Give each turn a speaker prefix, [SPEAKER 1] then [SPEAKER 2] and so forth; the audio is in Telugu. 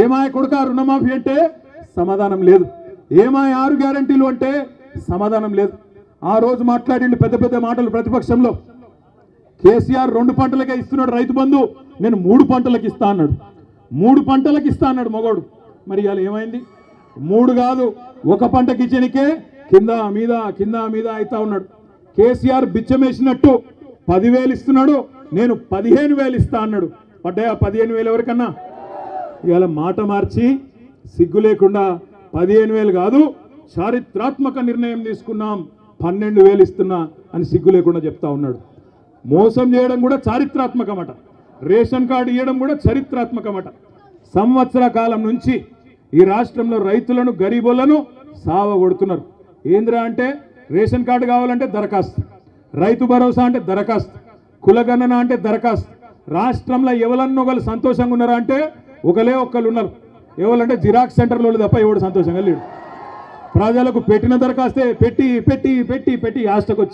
[SPEAKER 1] ఏమాయ కొడుక రుణమాఫీ అంటే సమాధానం లేదు, ఏమాయ 6 గ్యారంటీలు అంటే సమాధానం లేదు. ఆ రోజు మాట్లాడిండు పెద్ద పెద్ద మాటలు ప్రతిపక్షంలో. కేసీఆర్ 2 పంటలకే ఇస్తున్నాడు రైతు బంధు, నేను 3 పంటలకు ఇస్తా అన్నాడు. 3 పంటలకు ఇస్తా అన్నాడు మగోడు. మరి ఇవాళ ఏమైంది? 3 కాదు, 1 పంటకి ఇచ్చనికే కింద మీద అవుతా ఉన్నాడు. కేసీఆర్ బిచ్చమేసినట్టు 10,000 ఇస్తున్నాడు, నేను 15,000 ఇస్తా అన్నాడు. పడ్డాయా 15,000 ఎవరికన్నా? ఇవాళ మాట మార్చి సిగ్గు లేకుండా 15,000 కాదు, చారిత్రాత్మక నిర్ణయం తీసుకున్నాం, 12,000 ఇస్తున్నా అని సిగ్గు లేకుండా చెప్తా ఉన్నాడు. మోసం చేయడం కూడా చారిత్రాత్మకమట, రేషన్ కార్డు ఇవ్వడం కూడా చరిత్రాత్మకమట. సంవత్సర కాలం నుంచి ఈ రాష్ట్రంలో రైతులను గరీబులను సావగొడుతున్నారు. ఏంద్రా అంటే రేషన్ కార్డు కావాలంటే దరఖాస్తు, రైతు భరోసా అంటే దరఖాస్తు, కులగణన అంటే దరఖాస్తు. రాష్ట్రంలో ఎవరన్నొకరు సంతోషంగా ఉన్నారా అంటే ఒక్కరు ఉన్నారు. ఎవరంటే జిరాక్స్ సెంటర్లో తప్ప ఎవడు సంతోషంగా లేడు. ప్రజలకు పెట్టిన దరఖాస్తే పెట్టి పెట్టి పెట్టి పెట్టి ఆస్టకు